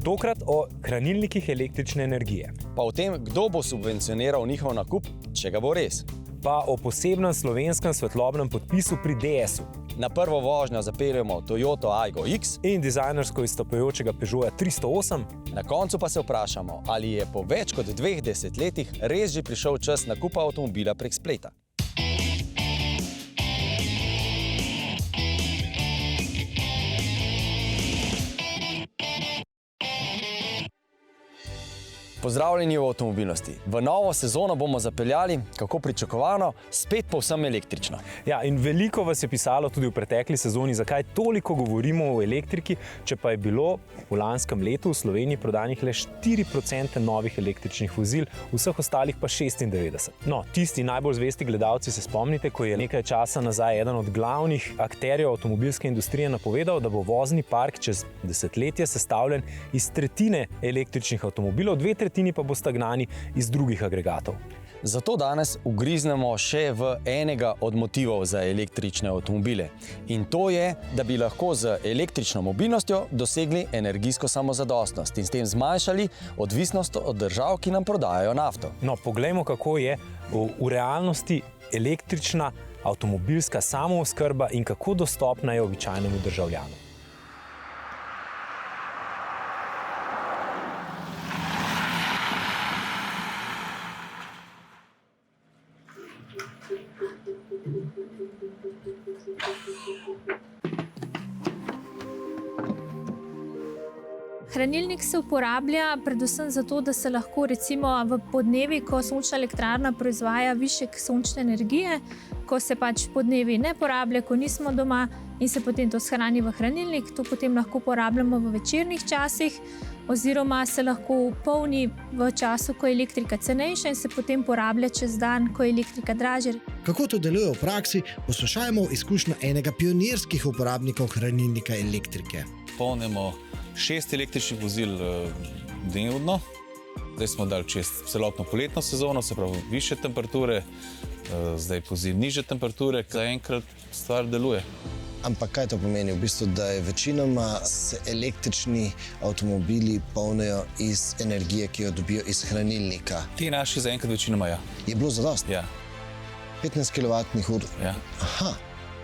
Tokrat o hranilnikih električne energije. Pa o tem, kdo bo subvencioniral njihov nakup, če ga bo res. Pa o posebnem slovenskem svetlobnem podpisu pri DS-u. Na prvo vožnjo zapeljemo Toyota Aygo X in dizajnersko izstopajočega Peugeota 308. Na koncu pa se vprašamo, ali je po več kot 2 desetletjih res že prišel čas nakupa avtomobila prek spleta. Pozdravljeni v avtomobilnosti. V novo sezono bomo zapeljali, kako pričakovano, spet povsem električno. Ja, in veliko vas je pisalo tudi v pretekli sezoni, zakaj toliko govorimo o elektriki, če pa je bilo v lanskem letu v Sloveniji prodanih le 4% novih električnih vozil, vseh ostalih pa 96%. No, tisti najbolj zvesti gledalci se spomnite, ko je nekaj časa nazaj eden od glavnih akterjev avtomobilske industrije napovedal, da bo vozni park čez desetletje sestavljen iz tretjine električnih avtomobilov, 2/3 pa bosta gnani iz drugih agregatov. Zato danes ugriznemo še v enega od motivov za električne avtomobile. In to je, da bi lahko z električno mobilnostjo dosegli energijsko samozadostnost in s tem zmanjšali odvisnost od držav, ki nam prodajajo nafto. No, poglejmo, kako je v realnosti električna avtomobilska samooskrba in kako dostopna je običajnemu državljanu. Hranilnik se uporablja predvsem zato, da se lahko recimo v podnevi, ko sončna elektrarna proizvaja višek sončne energije, ko se pač podnevi ne porablja, ko nismo doma in se potem to shrani v hranilnik, to potem lahko uporabljamo v večernih časih oziroma se lahko polni v času, ko je elektrika cenejša in se potem porablja čez dan, ko je elektrika dražja. Kako to deluje v praksi, poslušajmo izkušnjo enega pionirskih uporabnikov hranilnika elektrike. Polnimo 6 električnih vozil dnevno. Zdaj smo dali čez celotno poletno sezono, se pravi više temperature, zdaj pozimi nižje temperature, zaenkrat stvar deluje. Ampak kaj to pomeni? V bistvu, da je večinoma se električni avtomobili polnijo iz energije, ki jo dobijo iz hranilnika. Ti naši zaenkrat večinoma, ja. Je bilo zadosti? Ja. 15 kWh. Ja. Aha.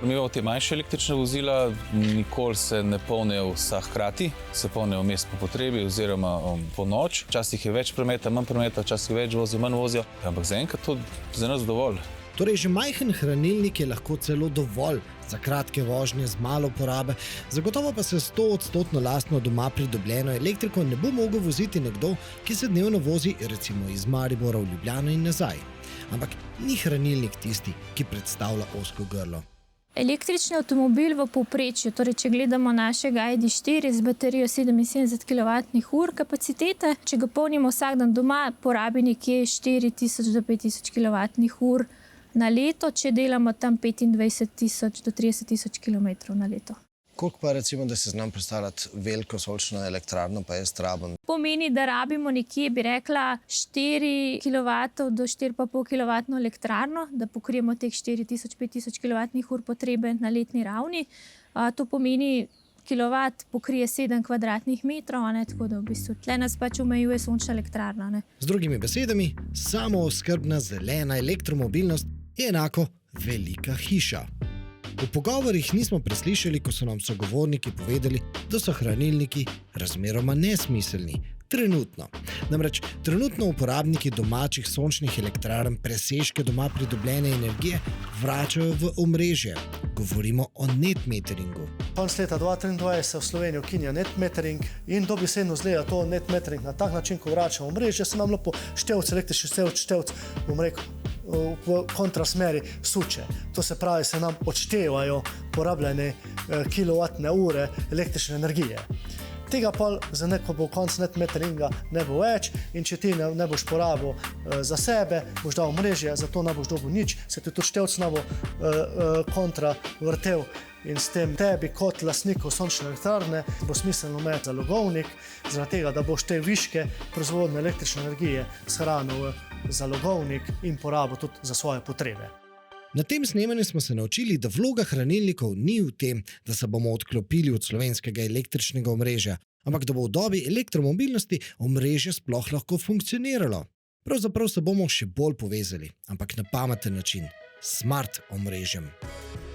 Mi imamo te manjše električne vozila, nikoli se ne polnijo vsa hkrati, se polnijo vmes po potrebi oziroma po noč. Včasih je več prometa, manj prometa, včasih več vozijo, manj vozijo, ampak zaenkrat to za nas dovolj. Torej, že majhen hranilnik je lahko celo dovolj za kratke vožnje z malo porabe, zagotovo pa se 100% lastno doma pridobljeno elektriko ne bo mogel voziti nekdo, ki se dnevno vozi recimo iz Maribora v Ljubljano in nazaj. Ampak ni hranilnik tisti, ki predstavlja ozko grlo. Električni avtomobil v povprečju, torej če gledamo našega ID.4 z baterijo 77 kWh kapacitete, če ga polnimo vsak dan doma, porabi nekje 4000 do 5000 kWh na leto, če delamo tam 25 000 do 30 000 km na leto. Koliko pa recimo, da se znam predstavljati veliko sončno elektrarno, pa jaz rabim? Pomeni, da rabimo nekje, bi rekla, 4 kW do 4,5 kW elektrarno, da pokrijemo teh 4000-5000 kWh potrebe na letni ravni. To pomeni, kilovat pokrije 7 kvadratnih metrov, tako da v bistvu tle nas pač omejuje sončna elektrarna. Z drugimi besedami, samooskrbna zelena elektromobilnost je enako velika hiša. V pogovorih nismo preslišali, ko so nam sogovorniki povedali, da so hranilniki razmeroma nesmiselni. Trenutno. Namreč trenutno uporabniki domačih sončnih elektrarn presežke doma pridobljene energije vračajo v omrežje. Govorimo o netmeteringu. Konec leta 2023 se v Sloveniji ukinja netmetering in dobesedno izgleda to netmetering na tak način, ko vračamo omrežje, se nam lepo števc, električni števc, bom rekel, v kontrasmeri suče. To se pravi, se nam odštevajo porabljene kilovatne ure električne energije. Tega pa za neko bo konc netmeteringa ne bo več in če ti ne boš porabil za sebe, boš dal omrežje, zato ne boš dobil nič, se ti tudi števc ne bo kontra vrtel in s tem tebi kot lastniku sončne elektrarne bo smiselno imeti zalogovnik, zaradi tega, da boš te viške proizvodne električne energije shranil v zalogovnik in porabil tudi za svoje potrebe. Na tem snemanju smo se naučili, da vloga hranilnikov ni v tem, da se bomo odklopili od slovenskega električnega omrežja, ampak da bo v dobi elektromobilnosti omrežje sploh lahko funkcioniralo. Pravzaprav se bomo še bolj povezali, ampak na pameten način, smart omrežjem.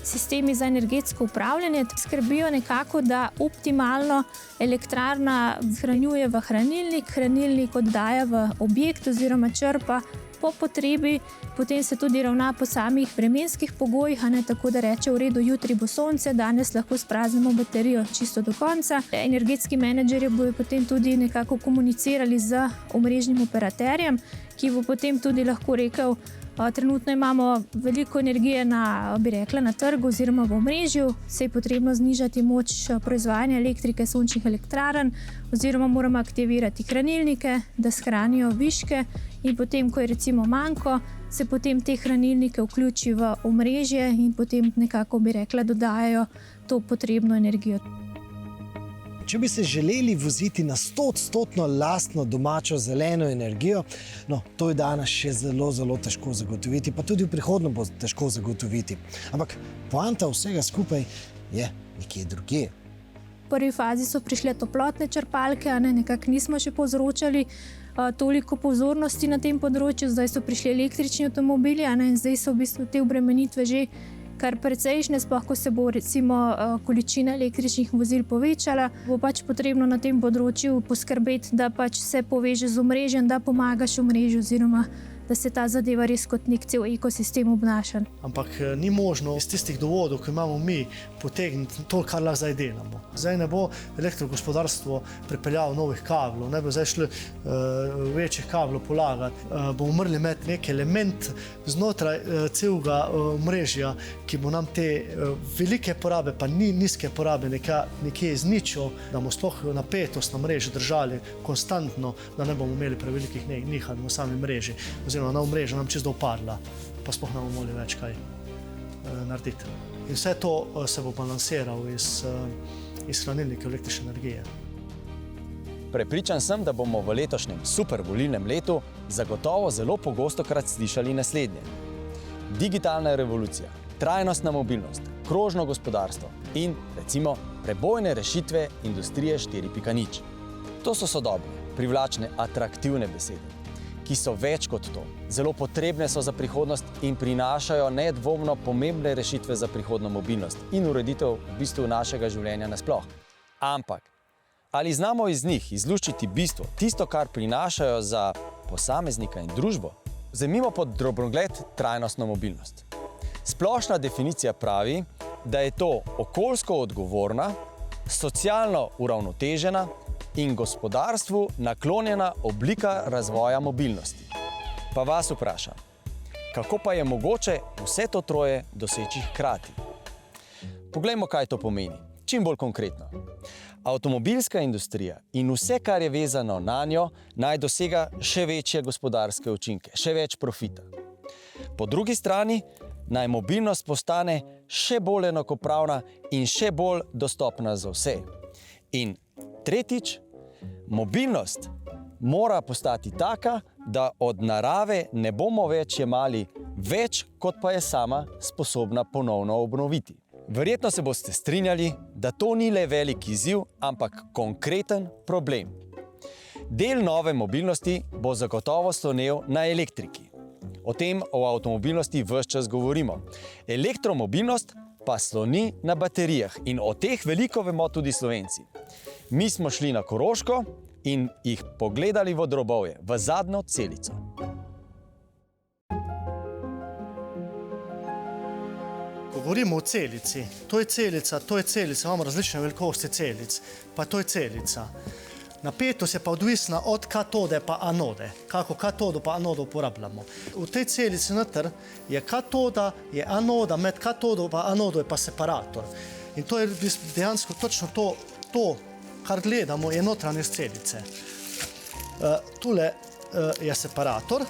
Sistemi za energetsko upravljanje skrbijo nekako, da optimalno elektrarna shranjuje v hranilnik, hranilnik oddaja v objekt oziroma črpa po potrebi, potem se tudi ravna po samih vremenskih pogojih, tako da reče v redu, jutri bo sonce, danes lahko spraznimo baterijo čisto do konca. Energetski menedžerji bodo potem tudi nekako komunicirali z omrežnim operaterjem, ki bo potem tudi lahko rekel, trenutno imamo veliko energije na trgu oziroma v omrežju, se je potrebno znižati moč proizvajanja elektrike sončnih elektrarn oziroma moramo aktivirati hranilnike, da shranijo viške in potem, ko je recimo manjko, se potem te hranilnike vključi v omrežje in potem nekako dodajajo to potrebno energijo. Če bi se želeli voziti na 100% lastno domačo zeleno energijo, to je danes še zelo težko zagotoviti, pa tudi v prihodnje bo težko zagotoviti. Ampak poanta vsega skupaj je nekje drugje. V prvi fazi so prišle toplotne črpalke, nekako nismo še povzročali toliko pozornosti na tem področju, zdaj so prišli električni avtomobili in zdaj so v bistvu te obremenitve že kar precejšnje, sploh ko se bo recimo količina električnih vozil povečala, bo potrebno na tem področju poskrbeti, da se poveže z omrežjem, da pomagaš omrežju oziroma da se ta zadeva res kot nek cel ekosistem obnaša. Ampak ni možno iz tistih dovodov, ki imamo mi, potegniti to, kar lahko zdaj delamo. Zdaj ne bo elektrogospodarstvo pripeljalo novih kablov, ne bo zdaj šli večjih kablov polagati. Bomo morali imeti nek element znotraj celega omrežja, ki bo nam te velike porabe, pa nizke porabe nekje izničil, da bomo sploh napetost na mreži držali konstantno, da ne bomo imeli prevelikih nihanj v sami mreži. Na omrežju nam čisto upadla, pa sploh ne bomo mogli več kaj narediti. In vse to se bo balansiralo iz hranilnika električne energije. Prepričan sem, da bomo v letošnjem super volilnem letu zagotovo zelo pogostokrat slišali naslednje. Digitalna revolucija, trajnostna mobilnost, krožno gospodarstvo in, recimo, prebojne rešitve industrije 4.0. To so sodobne, privlačne, atraktivne besede, ki so več kot to. Zelo potrebne so za prihodnost in prinašajo nedvomno pomembne rešitve za prihodno mobilnost in ureditev v bistvu našega življenja nasploh. Ampak, ali znamo iz njih izluščiti bistvo, tisto, kar prinašajo za posameznika in družbo? Vzemimo pod drobnogled trajnostno mobilnost. Splošna definicija pravi, da je to okoljsko odgovorna, socialno uravnotežena in gospodarstvu naklonjena oblika razvoja mobilnosti. Pa vas vprašam, kako pa je mogoče vse to troje doseči hkrati? Poglejmo, kaj to pomeni. Čim bolj konkretno. Avtomobilska industrija in vse, kar je vezano na njo, naj dosega še večje gospodarske učinke, še več profita. Po drugi strani naj mobilnost postane še bolj enakopravna in še bolj dostopna za vse. In tretjič, mobilnost mora postati taka, da od narave ne bomo več jemali več, kot pa je sama sposobna ponovno obnoviti. Verjetno se boste strinjali, da to ni le velik izziv, ampak konkreten problem. Del nove mobilnosti bo zagotovo slonel na elektriki. O tem o avtomobilnosti ves čas govorimo. Elektromobilnost pa sloni na baterijah in o teh veliko vemo tudi Slovenci. Mi smo šli na Koroško in jih pogledali v drobovje, v zadnjo celico. Ko govorimo o celici, to je celica, imamo različne velikosti celic, pa to je celica. Napetost je pa odvisna od katode pa anode, kako katodo pa anodo uporabljamo. V tej celici noter je katoda, je anoda, med katodo pa anodo je pa separator. In to je dejansko točno to, kar gledamo, je notranjost celice. Tule je separator,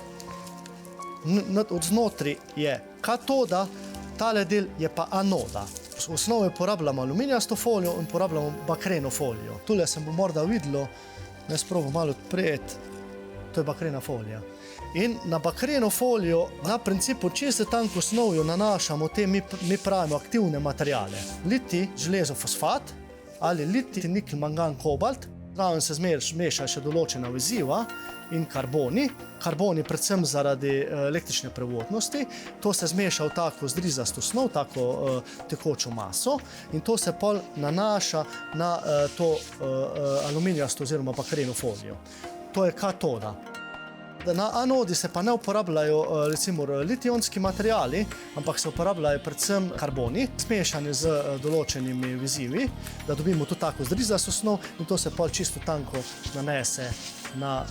od znotri je katoda, tale del je pa anoda. V osnovi uporabljamo aluminijasto folijo in uporabljamo bakreno folijo. Tule se bo morda videlo, jaz probam malo odpreti, to je bakrena folija. In na bakreno folijo, na principu čisto tanko snovjo nanašamo te, mi pravimo, aktivne materijale. Litij, železo, fosfat ali litij, nikel, mangan, kobalt. Zraven se mešajo še določena veziva in karboni. Karboni predvsem zaradi električne prevodnosti. To se zmeša v tako zdrizasto snov, tako tekočo maso in to se pol nanaša na to aluminijasto oziroma bakareno folijo. To je katoda. Na anodi se pa ne uporabljajo recimo litij-ionski materiali, ampak se uporabljajo predvsem karboni, zmešani z določenimi vezivi, da dobimo tudi tako zdrizasto snov in to se pol čisto tanko nanese na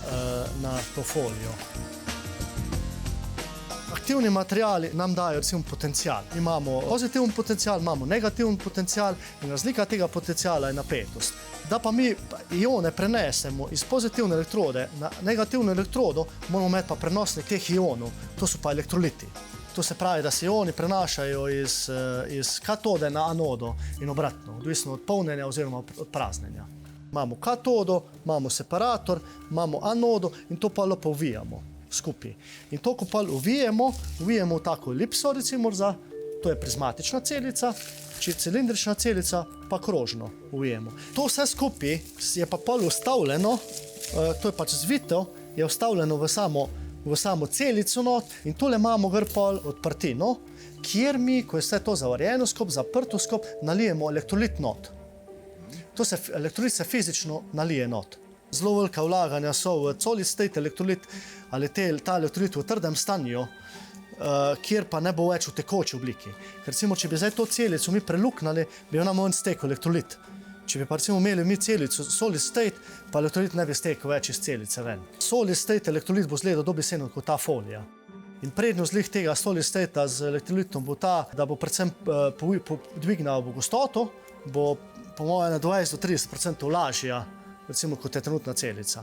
to folijo. Aktivni materiali nam dajo recimo potencial. Imamo pozitiven potencial, imamo negativen potencial in razlika tega potenciala je napetost. Da pa mi ione prenesemo iz pozitivne elektrode na negativno elektrodo, moramo imeti pa prenosnik teh ionov, to so pa elektroliti. To se pravi, da se ioni prenašajo iz katode na anodo in obratno, odvisno od polnjenja oziroma od praznjenja. Imamo katodo, imamo separator, imamo anodo in to pa lepo uvijamo skupaj. In to, ko pa uvijemo v tako elipso, recimo to je prizmatična celica, cilindrična celica pa krožno uvijemo. To vse skupaj je pa pol ustavljeno, to je pač zvito, je ustavljeno v samo celico not in tole imamo gor pol odprtino, kjer mi, ko je vse to zavarjeno skop, zaprto skop, nalijemo elektrolit not. Elektrolit se fizično nalije not. Zelo velika vlaganja so v solid state elektrolit ali ta elektrolit v trdem stanju, kjer pa ne bo več v tekoči obliki. Ker recimo, če bi zdaj to celico mi preluknali, bi ona manj stekel elektrolit. Če bi pa recimo imeli mi celico solid state, pa elektrolit ne bi stekel več iz celice ven. Solid state elektrolit bo zgledal dobesedno kot ta folija. In prednost glih tega solid statea z elektrolitom bo ta, da bo predvsem dvignal gostoto, bo po mojem na 20-30% lažja, recimo kot je trenutna celica.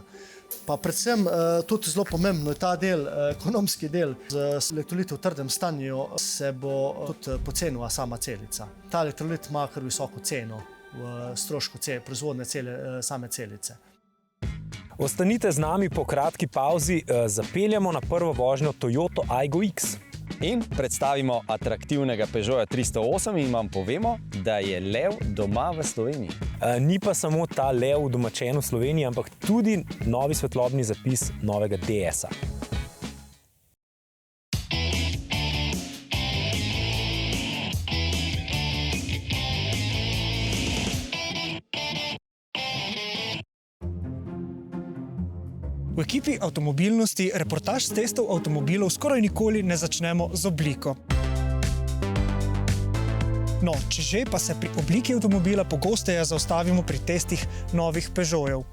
Pa predvsem tudi zelo pomembno je ta del, ekonomski del, z elektrolitom v trdem stanju se bo tudi pocenila sama celica. Ta elektrolit ima kar visoko ceno v strošku proizvodne same celice. Ostanite z nami po kratki pauzi, zapeljamo na prvo vožnjo Toyota Aygo X. In predstavimo atraktivnega Peugeota 308 in vam povemo, da je lev doma v Sloveniji. Ni pa samo ta lev udomačen v Sloveniji, ampak tudi novi svetlobni zapis novega DS-a. V ekipi avtomobilnosti reportaž s testov avtomobilov skoraj nikoli ne začnemo z obliko. No, če že, pa se pri obliki avtomobila pogosteje zaustavimo pri testih novih Peugeotov.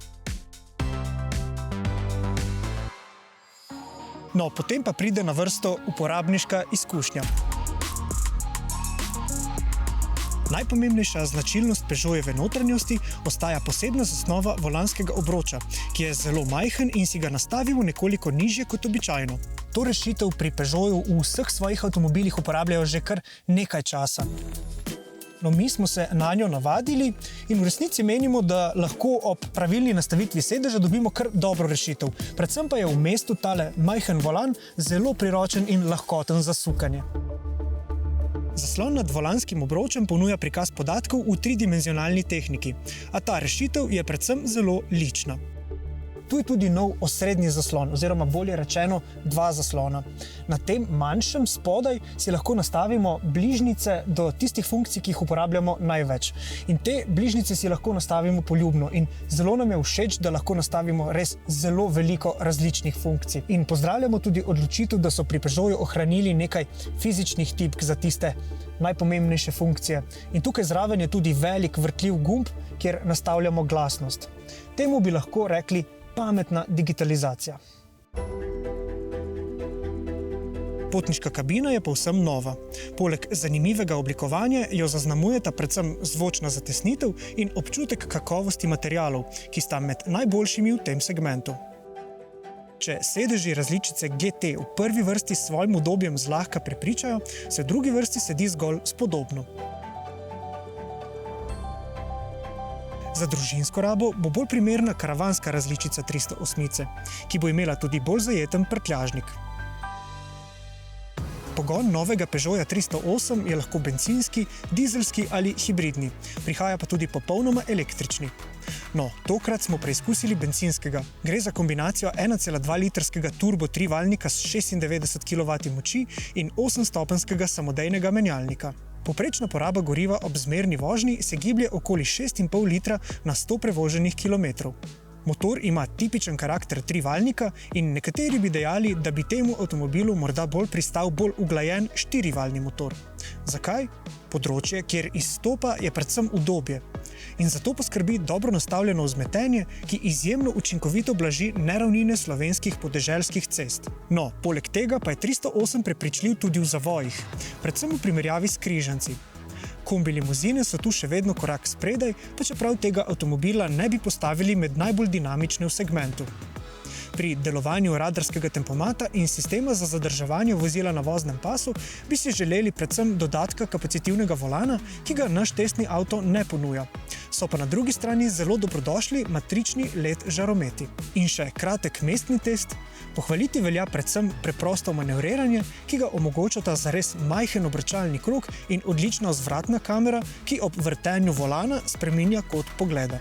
No, potem pa pride na vrsto uporabniška izkušnja. Najpomembnejša značilnost Peugeotove notranjosti ostaja posebna zasnova volanskega obroča, ki je zelo majhen in si ga nastavimo nekoliko nižje kot običajno. To rešitev pri Peugeotu v vseh svojih avtomobilih uporabljajo že kar nekaj časa. No, mi smo se na njo navadili in v resnici menimo, da lahko ob pravilni nastavitvi sedeža dobimo kar dobro rešitev. Predvsem pa je v mestu tale majhen volan zelo priročen in lahkoten za sukanje. Zaslon nad volanskim obročem ponuja prikaz podatkov v tridimenzionalni tehniki, a ta rešitev je predvsem zelo lična. Tu je tudi nov osrednji zaslon, oziroma bolje rečeno dva zaslona. Na tem manjšem spodaj si lahko nastavimo bližnjice do tistih funkcij, ki jih uporabljamo največ. In te bližnjice si lahko nastavimo poljubno in zelo nam je všeč, da lahko nastavimo res zelo veliko različnih funkcij. In pozdravljamo tudi odločitev, da so pri Peugeotu ohranili nekaj fizičnih tipk za tiste najpomembnejše funkcije. In tukaj zraven je tudi velik vrtljiv gumb, kjer nastavljamo glasnost. Temu bi lahko rekli pametna digitalizacija. Potniška kabina je povsem nova. Poleg zanimivega oblikovanja jo zaznamujeta predvsem zvočna zatesnitev in občutek kakovosti materialov, ki sta med najboljšimi v tem segmentu. Če sedeži različice GT v prvi vrsti s svojim udobjem zlahka prepričajo, se v drugi vrsti sedi zgolj spodobno. Za družinsko rabo bo bolj primerna karavanska različica 308, ki bo imela tudi bolj zajeten prtljažnik. Pogon novega Peugeota 308 je lahko bencinski, dizelski ali hibridni, prihaja pa tudi popolnoma električni. No, tokrat smo preizkusili bencinskega. Gre za kombinacijo 1,2-litrskega turbo trivaljnika s 96 kW moči in 8-stopenjskega samodejnega menjalnika. Poprečna poraba goriva ob zmerni vožnji se giblje okoli 6,5 litra na 100 prevoženih kilometrov. Motor ima tipičen karakter trivaljnika in nekateri bi dejali, da bi temu avtomobilu morda bolj pristal bolj uglajen štirivaljni motor. Zakaj? Področje, kjer izstopa, je predvsem udobje. In zato poskrbi dobro nastavljeno vzmetenje, ki izjemno učinkovito blaži neravnine slovenskih podeželskih cest. No, poleg tega pa je 308 prepričljiv tudi v zavojih, predvsem v primerjavi s križanci. Kombi limuzine so tu še vedno korak spredaj, pa čeprav tega avtomobila ne bi postavili med najbolj dinamične v segmentu. Pri delovanju radarskega tempomata in sistema za zadrževanje vozila na voznem pasu bi si želeli predvsem dodatka kapacitivnega volana, ki ga naš testni avto ne ponuja. So pa na drugi strani zelo dobrodošli matrični LED žarometi. In še kratek mestni test. Pohvaliti velja predvsem preprosto manevriranje, ki ga omogočata zares majhen obračalni krog in odlična vzvratna kamera, ki ob vrtenju volana spreminja kot pogleda.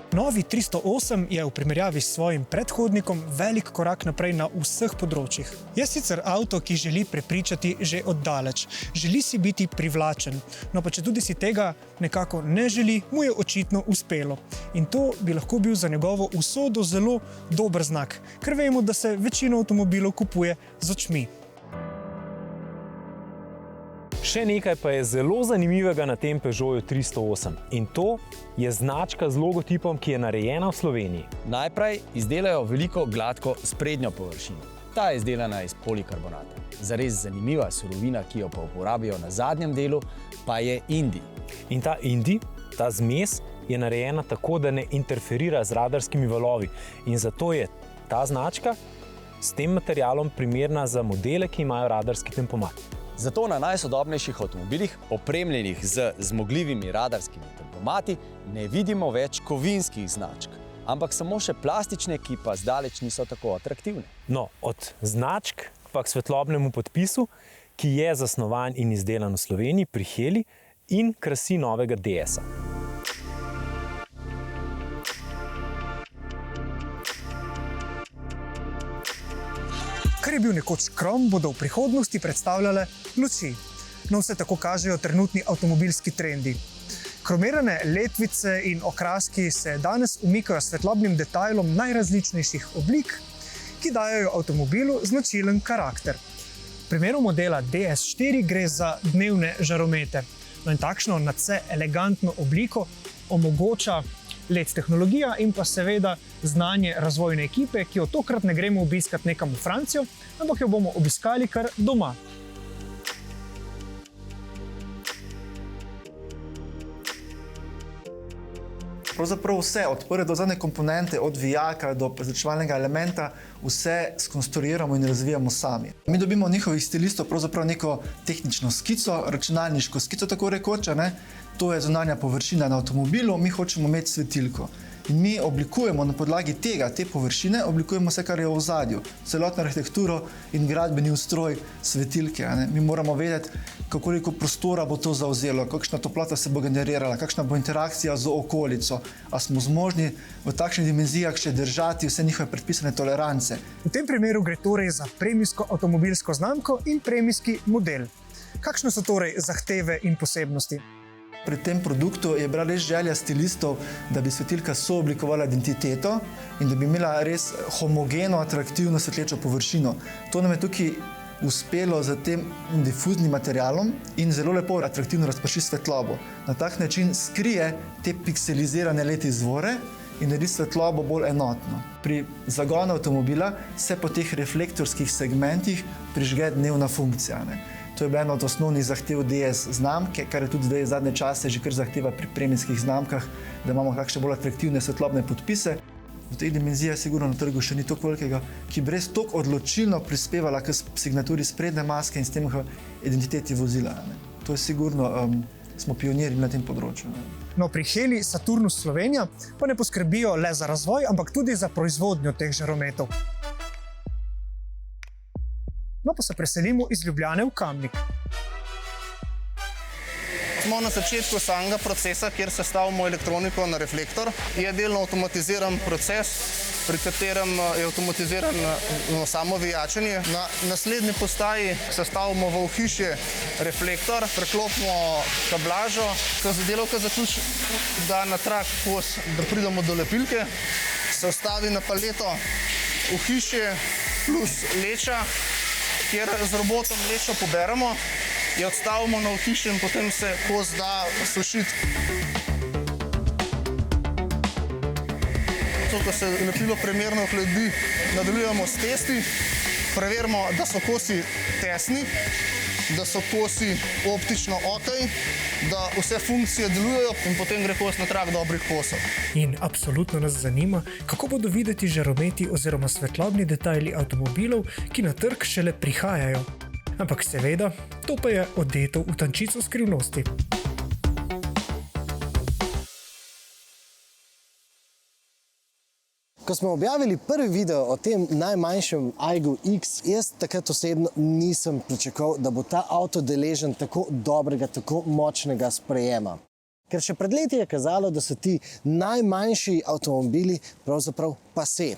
Novi 308 je v primerjavi s svojim predhodnikom velik korak naprej na vseh področjih. Je sicer avto, ki želi prepričati že od daleč. Želi si biti privlačen, no pa če tudi si tega nekako ne želi, mu je očitno uspelo. In to bi lahko bil za njegovo usodo zelo dober znak, ker vemo, da se večino avtomobilov kupuje z očmi. Še nekaj pa je zelo zanimivega na tem Peugeotu 308 in to je značka z logotipom, ki je narejena v Sloveniji. Najprej izdelajo veliko gladko sprednjo površino. Ta je izdelana iz polikarbonata. Zares zanimiva surovina, ki jo pa uporabijo na zadnjem delu, pa je indi. In ta indi, ta zmes, je narejena tako, da ne interferira z radarskimi valovi in zato je ta značka s tem materialom primerna za modele, ki imajo radarski tempomat. Zato na najsodobnejših avtomobilih, opremljenih z zmogljivimi radarskimi tempomati, ne vidimo več kovinskih značk, ampak samo še plastične, ki pa zdaleč niso tako atraktivne. No, od značk pa k svetlobnemu podpisu, ki je zasnovan in izdelan v Sloveniji pri Heli in krasi novega DS-a. Kar je bil nekoč krom, bodo v prihodnosti predstavljale luči. No, vse tako kažejo trenutni avtomobilski trendi. Kromirane letvice in okraski se danes umikajo svetlobnim detajlom najrazličnejših oblik, ki dajejo avtomobilu značilen karakter. V primeru modela DS4 gre za dnevne žaromete. No, in takšno nadvse elegantno obliko omogoča LED tehnologija in pa seveda znanje razvojne ekipe, ki jo tokrat ne gremo obiskat nekam v Francijo, ampak jo bomo obiskali kar doma. Pravzaprav vse, od prve do zadnje komponente, od vijaka do prezračevalnega elementa, vse skonstruiramo in razvijamo sami. Mi dobimo od njihovih stilistov pravzaprav neko tehnično skico, računalniško skico, tako rekoč, to je zunanja površina na avtomobilu, mi hočemo imeti svetilko. In mi oblikujemo na podlagi te površine, oblikujemo vse, kar je v ozadju, celotno arhitekturo in gradbeni ustroj svetilke. Mi moramo vedeti, koliko prostora bo to zavzelo, kakšna toplota se bo generirala, kakšna bo interakcija z okolico, a smo zmožni v takšnih dimenzijah še držati vse njihove predpisane tolerance. V tem primeru gre torej za premijsko avtomobilsko znamko in premijski model. Kakšne so torej zahteve in posebnosti? Pri tem produktu je bila res želja stilistov, da bi svetilka sooblikovala identiteto in da bi imela res homogeno, atraktivno svetlečo površino. To nam je tukaj uspelo z tem difuznim materialom in zelo lepo atraktivno razprši svetlobo. Na tak način skrije te pikselizirane LED izvore in naredi svetlobo bolj enotno. Pri zagonu avtomobila se po teh reflektorskih segmentih prižge dnevna funkcija. To je bila ena od osnovnih zahtev DS znamke, kar je tudi zdaj zadnje čase že kar zahteva pri premijskih znamkah, da imamo kakšne bolj atraktivne svetlobne podpise. V tej dimenziji sigurno na trgu še ni toliko velikega, ki bi res toliko odločilno prispevala k signaturi sprednje maske in s tem k identiteti vozila. To je sigurno, smo pionirji na tem področju. No, pri Heli Saturnus Slovenija pa ne poskrbijo le za razvoj, ampak tudi za proizvodnjo teh žarometov. No, pa se preselimo iz Ljubljane v Kamnik. Smo na začetku samega procesa, kjer sestavimo elektroniko na reflektor. Je delno avtomatiziran proces, pri katerem je avtomatizirano samo vijačenje. Na naslednji postaji sestavimo v ohišje reflektor, preklopimo kablažo, ko delavka zaključi, da na trak kos, da pridemo do lepilke, se vstavi na paleto ohišje plus leča, kjer z robotom lečo poberemo, jo odstavimo na ohišje in potem se kos da sušiti. Ko se lepilo primerno ohladi, nadaljujemo s testi, preverimo, da so kosi tesni, da so kosi optično ok, da vse funkcije delujejo in potem gre kos na trak dobrih kosov. In absolutno nas zanima, kako bodo videti žarometi oziroma svetlobni detajli avtomobilov, ki na trg šele prihajajo. Ampak seveda, to pa je odeto v tančico skrivnosti. Ko smo objavili prvi video o tem najmanjšem Aigu X, jaz takrat osebno nisem pričakoval, da bo ta avto deležen tako dobrega, tako močnega sprejema. Ker še pred leti je kazalo, da so ti najmanjši avtomobili pravzaprav pasé.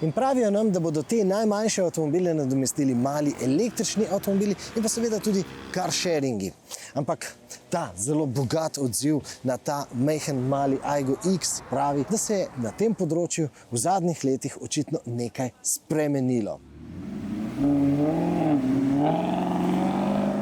In pravijo nam, da bodo te najmanjše avtomobile nadomestili mali električni avtomobili in pa seveda tudi car sharingi. Ampak ta zelo bogat odziv na ta majhen mali Aigo X pravi, da se je na tem področju v zadnjih letih očitno nekaj spremenilo.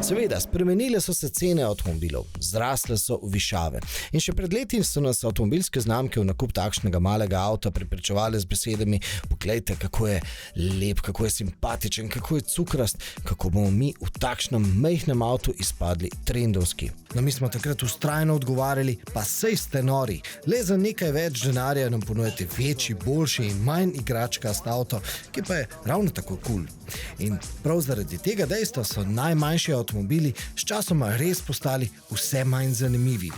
Seveda, spremenile so se cene avtomobilov, zrasle so v višave. In še pred leti so nas avtomobilske znamke v nakup takšnega malega avta prepričevale z besedami: poglejte, kako je lep, kako je simpatičen, kako je cukrast, kako bomo mi v takšnem majhnem avtu izpadli trendovski. No, mi smo takrat vztrajno odgovarjali: pa sej ste nori, le za nekaj več denarja nam ponujete večji, boljši in manj igračkast avto, ki pa je ravno tako kul. In prav zaradi tega dejstva so najmanjši avtomobili s časoma res postali vse manj zanimivi.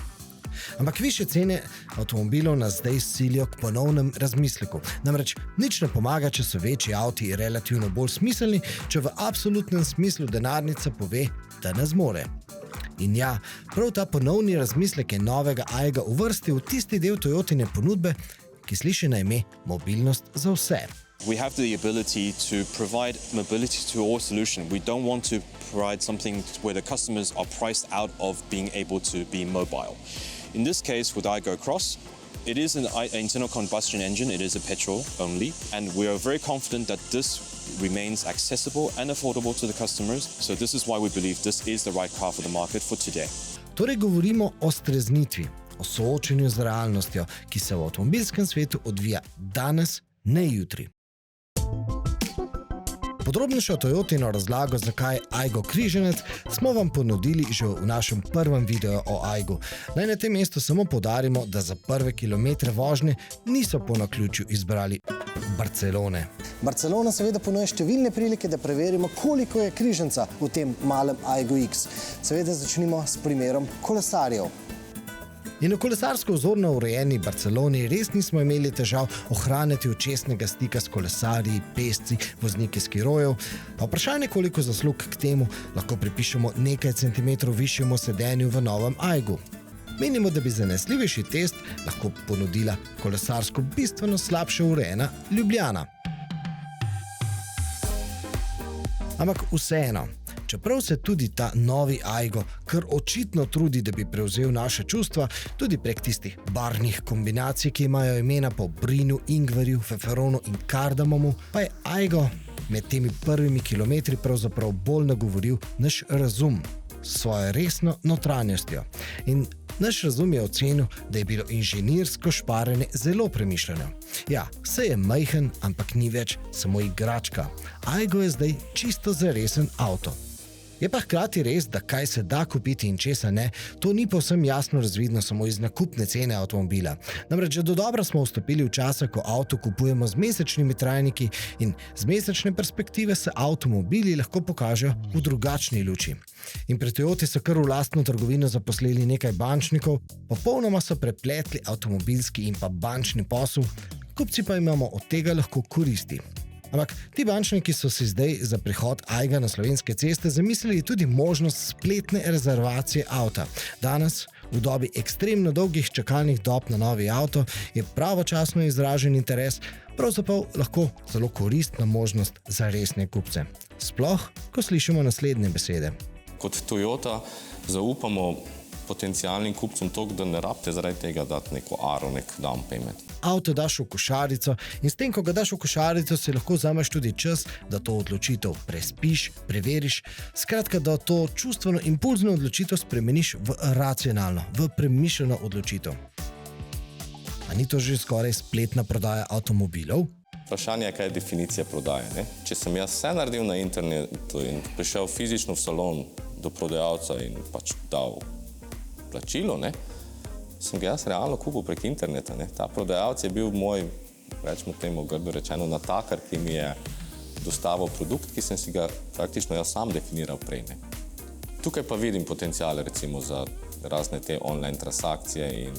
Ampak višje cene avtomobilov nas zdaj silijo k ponovnem razmisleku. Namreč nič ne pomaga, če so večji avti relativno bolj smiselni, če v absolutnem smislu denarnica pove, da ne zmore. In ja, prav ta ponovni razmislek je novega Aiga uvrstil v tisti del Toyotine ponudbe, ki sliši na ime mobilnost za vse. We have the ability to provide mobility to all solution. We don't want to provide something where the customers are priced out of being able to be mobile. In this case, with Aigo Cross, it is an internal combustion engine. It is a petrol only, and we are very confident that this remains accessible and affordable to the customers. So this is why we believe this is the right car for the market for today. Torej govorimo o streznitvi, o soočenju z realnostjo, ki se v avtomobilskem svetu odvija danes, ne jutri. Podrobnejšo Toyotino razlago, zakaj Aigo križanec, smo vam ponudili že v našem prvem videu o Aigu. Naj na tem mestu samo poudarimo, da za prve kilometre vožnje niso po naključju izbrali Barcelone. Barcelona seveda ponuja številne prilike, da preverimo, koliko je križanca v tem malem Aigo X. Seveda začnimo s primerom kolesarjev. In v kolesarsko vzorno urejeni Barceloni res nismo imeli težav ohraniti očesnega stika s kolesarji, pešci, vozniki skirojev. Pa vprašanje, koliko zaslug k temu lahko pripišemo nekaj centimetrov višjemu sedenju v novem Aigu. Menimo, da bi zanesljivejši test lahko ponudila kolesarsko bistveno slabše urejena Ljubljana. Ampak vseeno, čeprav se tudi ta novi Aigo kar očitno trudi, da bi prevzel naše čustva, tudi prek tistih barvnih kombinacij, ki imajo imena po brinu, ingverju, feferonu in kardamomu, pa je Aigo med temi prvimi kilometri pravzaprav bolj nagovoril naš razum s svojo resno notranjostjo. In naš razum je ocenil, da je bilo inženirsko šparanje zelo premišljeno. Ja, vse je majhen, ampak ni več samo igračka. Aigo je zdaj čisto zaresen avto. Je pa hkrati res, da kaj se da kupiti in česa ne, to ni povsem jasno razvidno samo iz nakupne cene avtomobila. Namreč že dodobra smo vstopili v čase, ko avto kupujemo z mesečnimi trajniki in z mesečne perspektive se avtomobili lahko pokažejo v drugačni luči. In pri Toyoti so kar v lastno trgovino zaposlili nekaj bančnikov, popolnoma so prepletli avtomobilski in pa bančni posel, kupci pa imamo od tega lahko koristi. Ampak ti bančniki so si zdaj za prihod Aiga na slovenske ceste zamislili tudi možnost spletne rezervacije avta. Danes, V dobi ekstremno dolgih čakalnih dob na novi avto je pravočasno izražen interes pravzaprav lahko zelo koristna možnost za resne kupce. Sploh, ko slišimo naslednje besede. Kot Toyota zaupamo potencialnim kupcem toliko, da ne rabite zaradi tega dati neko aro, nek down payment. Avto daš v košarico in s tem, ko ga daš v košarico, si lahko vzameš tudi čas, da to odločitev prespiš, preveriš. Skratka, da to čustveno impulzno odločitev spremeniš v racionalno, v premišljeno odločitev. A ni to že skoraj spletna prodaja avtomobilov? Vprašanje je, kaj je definicija prodaje. Ne? Če sem jaz vse naredil na internetu in prišel fizično v salon do prodajalca in pač dal plačilo, ne, sem ga jaz realno kupil prek interneta. Ne. Ta prodajalec je bil moj, rečemo temu grdo rečeno, natakar, ki mi je dostavil produkt, ki sem si ga praktično jaz sam definiral prej. Ne. Tukaj pa vidim potenciale recimo za razne te online transakcije in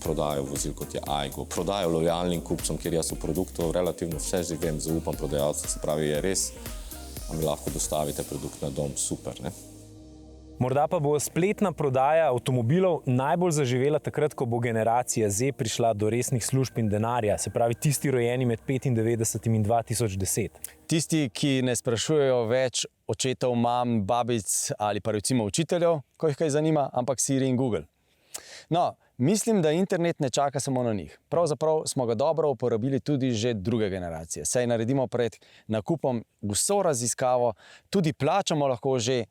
prodajo vozil kot je Aigo, prodajo lojalnim kupcem, kjer jaz v produktu relativno vse že vem, zaupam prodajalcu, se pravi je res, a mi lahko dostavite produkt na dom, super. Ne. Morda pa bo spletna prodaja avtomobilov najbolj zaživela takrat, ko bo generacija Z prišla do resnih služb in denarja, se pravi tisti rojeni med 95 in 2010. Tisti, ki ne sprašujejo več očetov, mam, babic ali pa recimo učiteljev, ko jih kaj zanima, ampak Siri in Google. No, mislim, da internet ne čaka samo na njih. Pravzaprav smo ga dobro uporabili tudi že druge generacije. Saj naredimo pred nakupom vso raziskavo, tudi plačamo lahko že,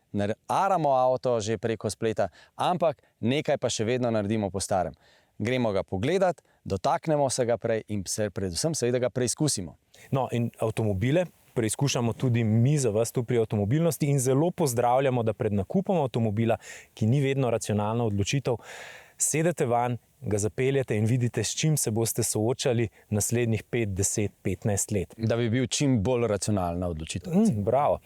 aramo avto že preko spleta, ampak nekaj pa še vedno naredimo po starem. Gremo ga pogledat, dotaknemo se ga prej in predvsem seveda ga preizkusimo. No, in avtomobile preizkušamo tudi mi za vas tu pri avtomobilnosti in zelo pozdravljamo, da pred nakupom avtomobila, ki ni vedno racionalna odločitev, sedete van, ga zapeljete in vidite, s čim se boste soočali naslednjih 5, 10, 15 let. Da bi bil čim bolj racionalna odločitev. Bravo.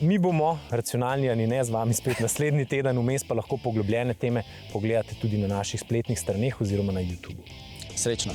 Mi bomo racionalni ali ne z vami spet naslednji teden, vmes pa lahko poglobljene teme pogledate tudi na naših spletnih straneh oziroma na YouTubu. Srečno!